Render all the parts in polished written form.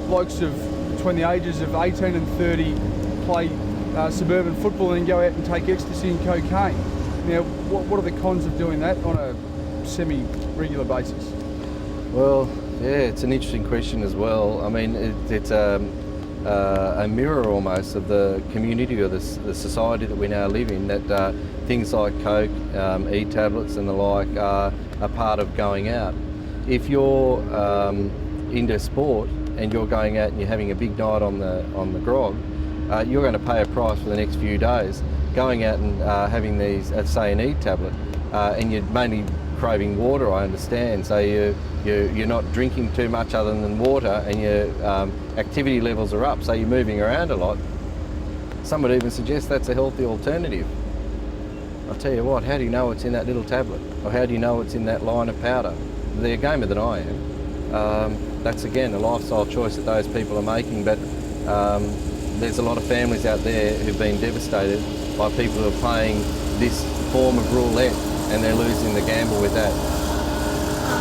blokes of between the ages of 18 and 30 play suburban football and then go out and take ecstasy and cocaine. Now, what are the cons of doing that on a semi-regular basis? Well, yeah, it's an interesting question as well. I mean, it's a mirror almost of the community or the society that we now live in, that things like coke, e-tablets and the like are a part of going out. If you're into sport and you're going out and you're having a big night on the grog, you're going to pay a price for the next few days. Going out and having these, say an e-tablet, and you're mainly craving water, I understand, so you're not drinking too much other than water, and your activity levels are up, so you're moving around a lot. Some would even suggest that's a healthy alternative. I'll tell you what, how do you know what's in that little tablet? Or how do you know what's in that line of powder? They're a gamer than I am. That's again a lifestyle choice that those people are making, but there's a lot of families out there who've been devastated by people who are playing this form of roulette and they're losing the gamble with that.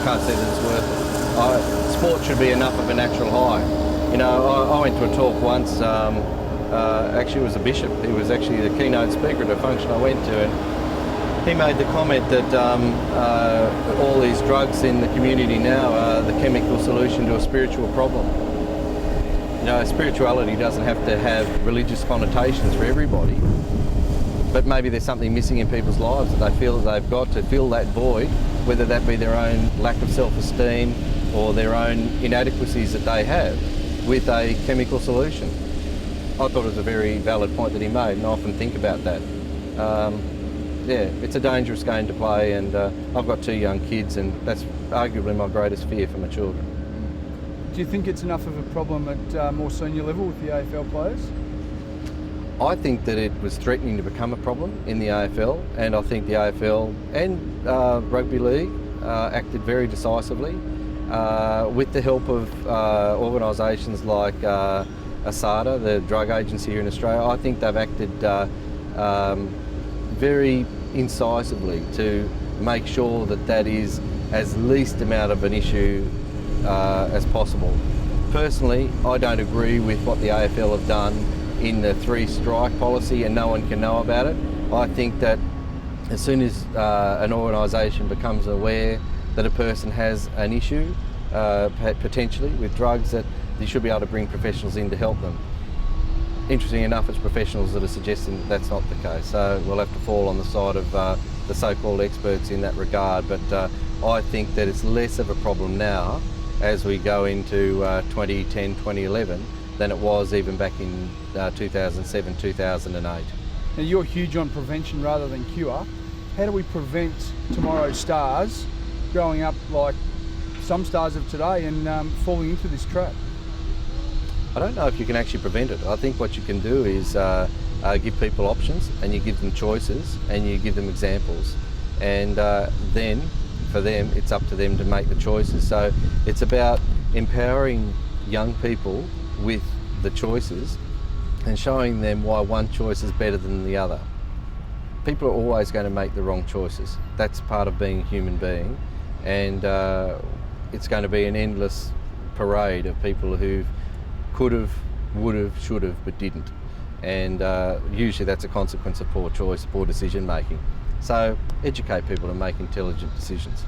Can't see that it's worth it. Sport should be enough of a natural high. You know, I went to a talk once, actually it was a bishop. He was actually the keynote speaker at a function I went to, and he made the comment that all these drugs in the community now are the chemical solution to a spiritual problem. You know, spirituality doesn't have to have religious connotations for everybody, but maybe there's something missing in people's lives that they feel that they've got to fill that void, whether that be their own lack of self-esteem or their own inadequacies that they have, with a chemical solution. I thought it was a very valid point that he made, and I often think about that. Yeah, it's a dangerous game to play, and I've got 2 young kids, and that's arguably my greatest fear for my children. Do you think it's enough of a problem at more senior level with the AFL players? I think that it was threatening to become a problem in the AFL, and I think the AFL and Rugby League acted very decisively with the help of organisations like ASADA, the drug agency here in Australia. I think they've acted very incisively to make sure that that is as least amount of an issue as possible. Personally, I don't agree with what the AFL have done in the 3-strike policy and no one can know about it. I think that as soon as an organisation becomes aware that a person has an issue, potentially with drugs, that you should be able to bring professionals in to help them. Interesting enough, it's professionals that are suggesting that that's not the case, so we'll have to fall on the side of the so-called experts in that regard, but I think that it's less of a problem now as we go into 2010, 2011 than it was even back in 2007, 2008. Now, you're huge on prevention rather than cure. How do we prevent tomorrow's stars growing up like some stars of today and falling into this trap? I don't know if you can actually prevent it. I think what you can do is give people options, and you give them choices, and you give them examples, and then for them it's up to them to make the choices. So it's about empowering young people with the choices and showing them why one choice is better than the other. People are always going to make the wrong choices. That's part of being a human being, and it's going to be an endless parade of people who could have, would have, should have, but didn't. And usually that's a consequence of poor choice, poor decision making. So educate people and make intelligent decisions.